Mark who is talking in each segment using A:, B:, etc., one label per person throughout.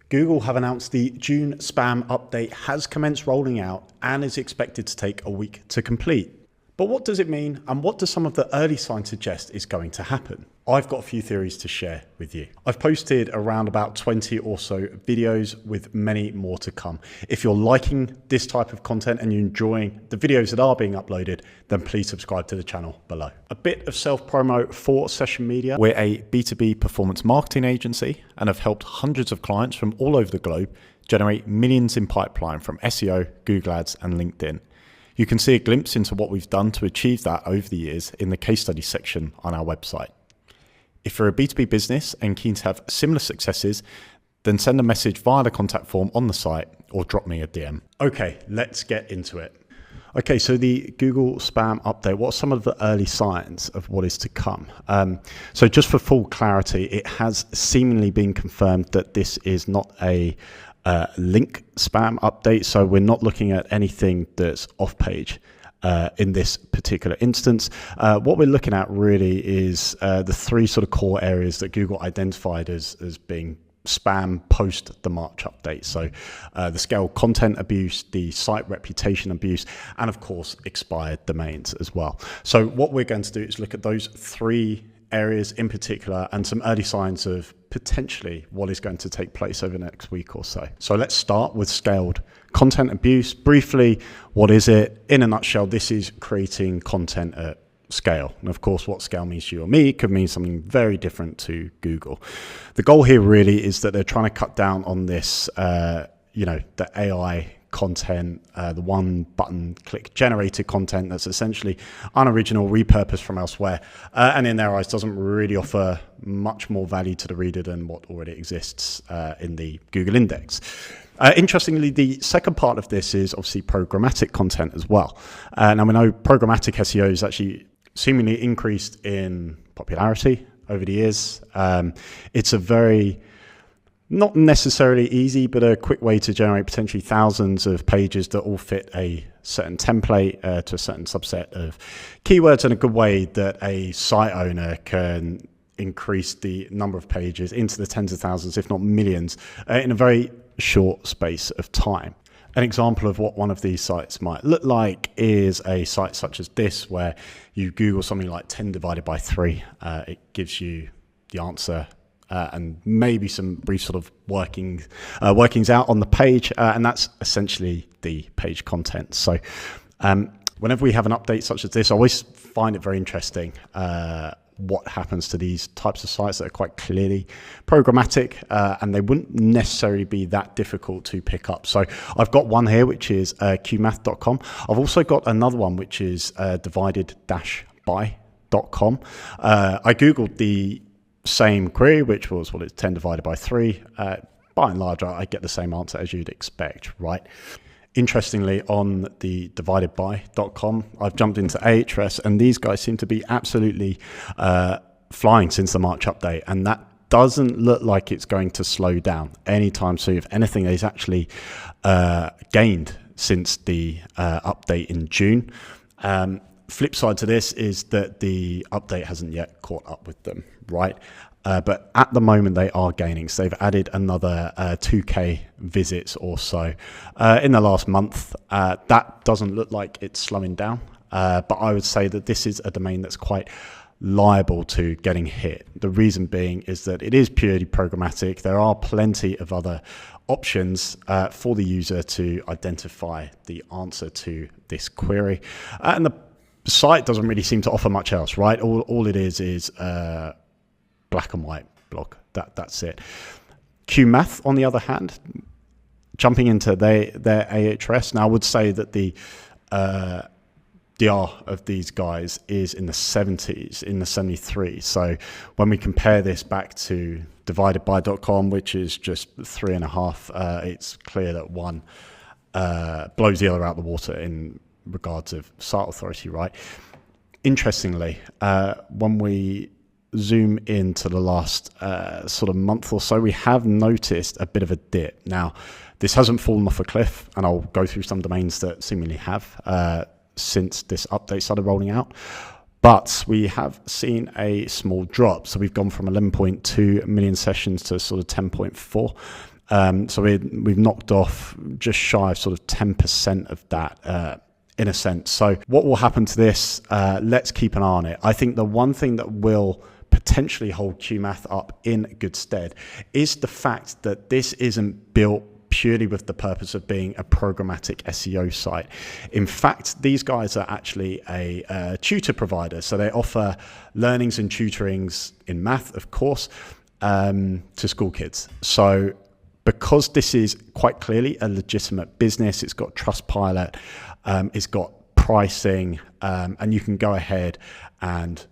A: Google have announced the June spam update has commenced rolling out and is expected to take a week to complete. But what does it mean, and what do some of the early signs suggest is going to happen? I've got a few theories to share with you. I've posted around about 20 or so videos with many more to come. If you're liking this type of content and you're enjoying the videos that are being uploaded, then please subscribe to the channel below. A bit of self-promo for Session Media. We're a B2B performance marketing agency and have helped hundreds of clients from all over the globe generate millions in pipeline from SEO, Google Ads, and LinkedIn. You can see a glimpse into what we've done to achieve that over the years in the case study section on our website. If you're a B2B business and keen to have similar successes, then send a message via the contact form on the site or drop me a DM. Okay, let's get into it. Okay, so the Google spam update, what are some of the early signs of what is to come? So just for full clarity, it has seemingly been confirmed that this is not a link spam update. So we're not looking at anything that's off page. In this particular instance, what we're looking at really is the three sort of core areas that Google identified as being spam post the March update. So the scale content abuse, the site reputation abuse, and of course expired domains as well. So what we're going to do is look at those three areas in particular and some early signs of potentially what is going to take place over the next week or so. So let's start with scaled content abuse. Briefly, what is it? In a nutshell, this is creating content at scale. And of course, what scale means to you or me could mean something very different to Google. The goal here really is that they're trying to cut down on this, the AI content, the one button click generated content that's essentially unoriginal, repurposed from elsewhere, and in their eyes doesn't really offer much more value to the reader than what already exists in the Google index. Interestingly, the second part of this is obviously programmatic content as well. Now we know programmatic SEO is actually seemingly increased in popularity over the years. It's a very not necessarily easy, but a quick way to generate potentially thousands of pages that all fit a certain template to a certain subset of keywords, and a good way that a site owner can increase the number of pages into the tens of thousands, if not millions, in a very short space of time. An example of what one of these sites might look like is a site such as this, where you Google something like 10 divided by 3. It gives you the answer and maybe some brief sort of workings out on the page, and that's essentially the page content. So whenever we have an update such as this, I always find it very interesting what happens to these types of sites that are quite clearly programmatic, and they wouldn't necessarily be that difficult to pick up. So I've got one here, which is qmath.com. I've also got another one, which is divided-by.com. I Googled the same query, which was, well, it's 10 divided by 3. By and large, I get the same answer as you'd expect, right? Interestingly, on the dividedby.com, I've jumped into Ahrefs, and these guys seem to be absolutely flying since the March update, and that doesn't look like it's going to slow down anytime soon. If anything, it's actually gained since the update in June. Flip side to this is that the update hasn't yet caught up with them, right? But at the moment they are gaining. So they've added another 2K visits or so in the last month. That doesn't look like it's slowing down, but I would say that this is a domain that's quite liable to getting hit. The reason being is that it is purely programmatic. There are plenty of other options for the user to identify the answer to this query, and the site doesn't really seem to offer much else, right? All it is black and white blog. That's it. QMath, on the other hand, jumping into their Ahrefs. Now, I would say that the DR of these guys is in the 70s, in the 73. So when we compare this back to dividedby.com, which is just 3.5, it's clear that one blows the other out of the water in regards of site authority, right? Interestingly, when we zoom into the last sort of month or so, we have noticed a bit of a dip. Now, this hasn't fallen off a cliff, and I'll go through some domains that seemingly have since this update started rolling out. But we have seen a small drop. So we've gone from 11.2 million sessions to sort of 10.4. So we've knocked off just shy of sort of 10% of that in a sense. So what will happen to this? Let's keep an eye on it. I think the one thing that will potentially hold QMath up in good stead is the fact that this isn't built purely with the purpose of being a programmatic SEO site. In fact, these guys are actually a tutor provider. So they offer learnings and tutorings in math, of course, to school kids. So because this is quite clearly a legitimate business, it's got Trustpilot, it's got pricing, and you can go ahead and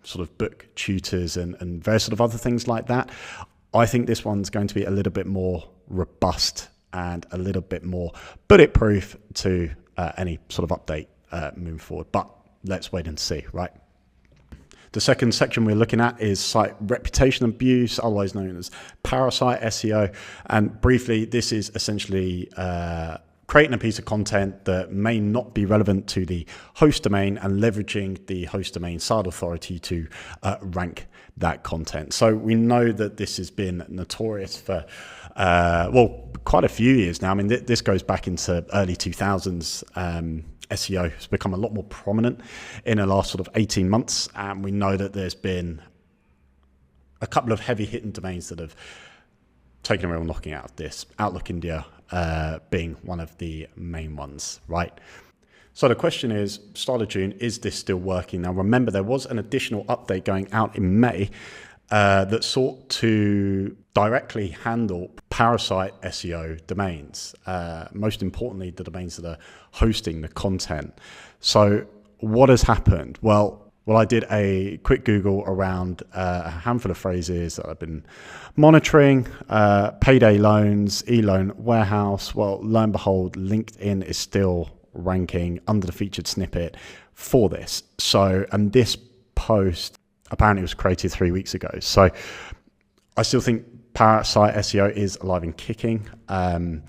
A: sort of book tutors and various sort of other things like that. I think this one's going to be a little bit more robust and a little bit more bulletproof to any sort of update moving forward. But let's wait and see, right? The second section we're looking at is site reputation abuse, otherwise known as parasite SEO. And briefly, this is essentially creating a piece of content that may not be relevant to the host domain and leveraging the host domain site authority to rank that content. So we know that this has been notorious for, quite a few years now. I mean, this goes back into early 2000s. SEO has become a lot more prominent in the last sort of 18 months. And we know that there's been a couple of heavy hitting domains that have taken a real knocking out of this. Outlook India being one of the main ones, right? So the question is, start of June, is this still working? Now, remember, there was an additional update going out in May that sought to directly handle parasite SEO domains. Most importantly, the domains that are hosting the content. So what has happened? Well, I did a quick Google around a handful of phrases that I've been monitoring. Payday loans, e-loan warehouse. Well, lo and behold, LinkedIn is still ranking under the featured snippet for this. So, and this post apparently was created 3 weeks ago. So I still think parasite SEO is alive and kicking. I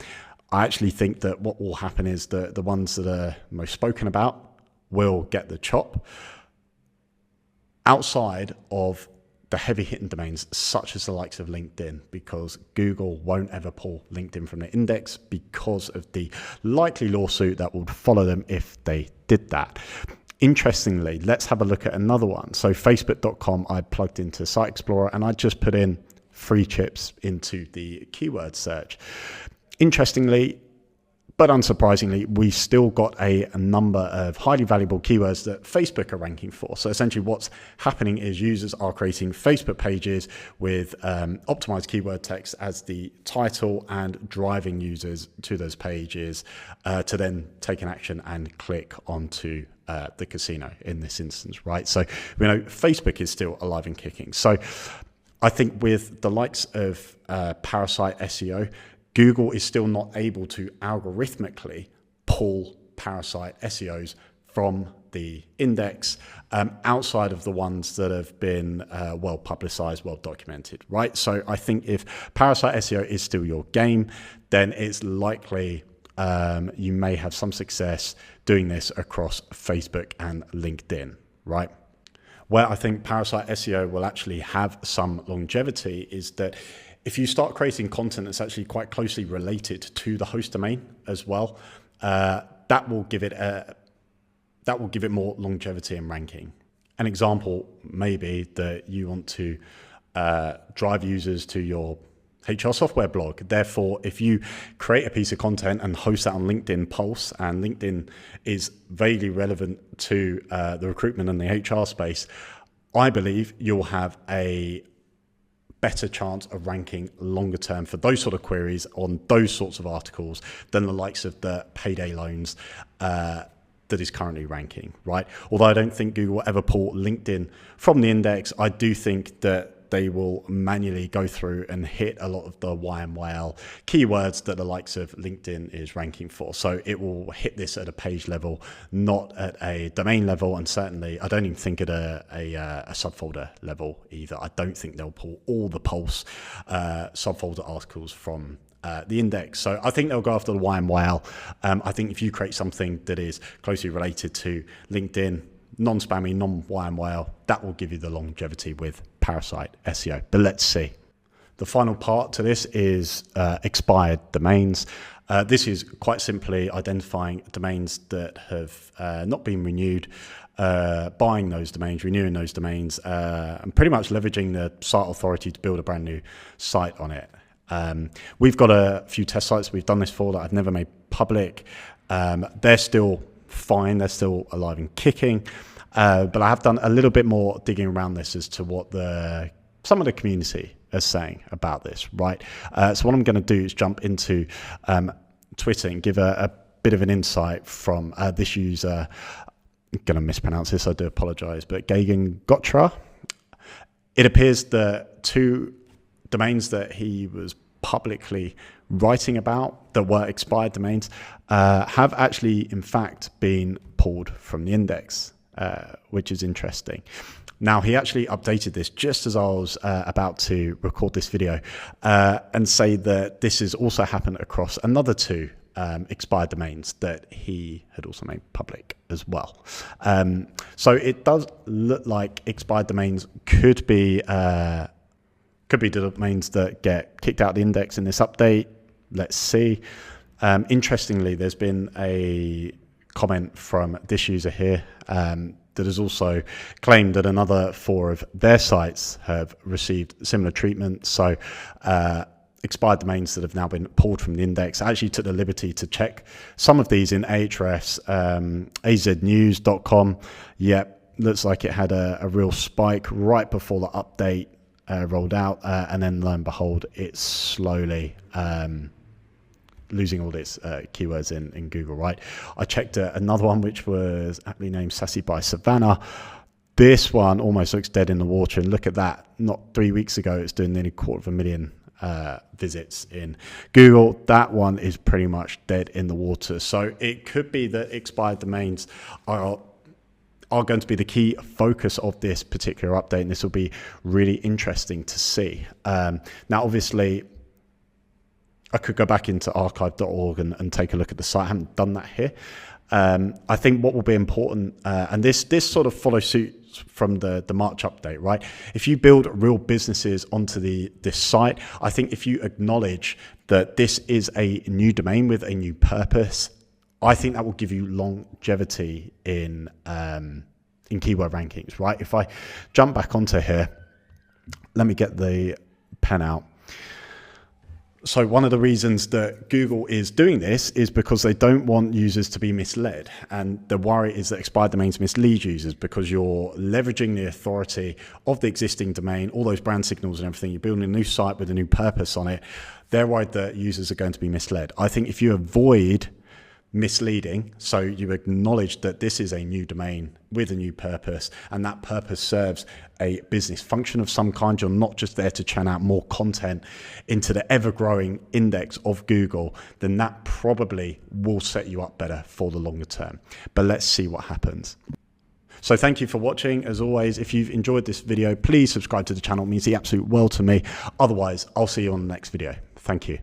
A: actually think that what will happen is the ones that are most spoken about will get the chop outside of the heavy hitting domains such as the likes of LinkedIn, because Google won't ever pull LinkedIn from the index because of the likely lawsuit that would follow them if they did that. Interestingly, let's have a look at another one. So Facebook.com, I plugged into Site Explorer and I just put in free chips into the keyword search. Interestingly, but unsurprisingly, we still got a number of highly valuable keywords that Facebook are ranking for. So essentially what's happening is users are creating Facebook pages with optimized keyword text as the title and driving users to those pages to then take an action and click onto the casino in this instance, right? So, Facebook is still alive and kicking. So I think with the likes of Parasite SEO, Google is still not able to algorithmically pull Parasite SEOs from the index outside of the ones that have been well publicized, well documented, right? So I think if Parasite SEO is still your game, then it's likely you may have some success doing this across Facebook and LinkedIn, right? Where I think Parasite SEO will actually have some longevity is that if you start creating content that's actually quite closely related to the host domain as well, that will give it more longevity and ranking. An example may be that you want to drive users to your HR software blog. Therefore, if you create a piece of content and host that on LinkedIn Pulse, and LinkedIn is vaguely relevant to the recruitment and the HR space, I believe you'll have a better chance of ranking longer term for those sort of queries on those sorts of articles than the likes of the payday loans that is currently ranking, right? Although I don't think Google will ever pull LinkedIn from the index, I do think that they will manually go through and hit a lot of the YMYL keywords that the likes of LinkedIn is ranking for. So it will hit this at a page level, not at a domain level, and certainly I don't even think at a subfolder level either. I don't think they'll pull all the Pulse subfolder articles from the index. So I think they'll go after the YMYL. I think if you create something that is closely related to LinkedIn, non-spammy, non-YMYL, that will give you the longevity with Parasite SEO. But let's see. The final part to this is expired domains. This is quite simply identifying domains that have not been renewed, buying those domains, renewing those domains, and pretty much leveraging the site authority to build a brand new site on it. We've got a few test sites we've done this for that I've never made public. They're still fine, they're still alive and kicking, but I have done a little bit more digging around this as to what some of the community is saying about this, right? So what I'm going to do is jump into Twitter and give a bit of an insight from this user. I'm going to mispronounce this, I do apologize, but Gagan Gotra. It appears that 2 domains that he was publicly writing about that were expired domains have actually, in fact, been pulled from the index, which is interesting. Now, he actually updated this just as I was about to record this video and say that this has also happened across another 2 expired domains that he had also made public as well. So it does look like expired domains could be the domains that get kicked out of the index in this update. Let's see. Interestingly, there's been a comment from this user here that has also claimed that another 4 of their sites have received similar treatment. So expired domains that have now been pulled from the index. I actually took the liberty to check some of these in Ahrefs, aznews.com. Yep, looks like it had a real spike right before the update rolled out, and then lo and behold, it's slowly losing all its keywords in Google, right? I checked another one which was aptly named Sassy by Savannah. This one almost looks dead in the water, and look at that. Not 3 weeks ago, it's doing nearly 250,000 visits in Google. That one is pretty much dead in the water. So it could be that expired domains are going to be the key focus of this particular update, and this will be really interesting to see. Now, obviously, I could go back into archive.org and take a look at the site. I haven't done that here. I think what will be important, and this sort of follows suit from the March update, right? If you build real businesses onto this site, I think if you acknowledge that this is a new domain with a new purpose, I think that will give you longevity in keyword rankings, right? If I jump back onto here, let me get the pen out. So one of the reasons that Google is doing this is because they don't want users to be misled. And the worry is that expired domains mislead users because you're leveraging the authority of the existing domain, all those brand signals and everything. You're building a new site with a new purpose on it. They're worried that users are going to be misled. I think if you avoid misleading, so you acknowledge that this is a new domain with a new purpose, and that purpose serves a business function of some kind. You're not just there to churn out more content into the ever-growing index of Google, then that probably will set you up better for the longer term. But let's see what happens. So thank you for watching. As always, if you've enjoyed this video, please subscribe to the channel. It means the absolute world to me. Otherwise, I'll see you on the next video. Thank you.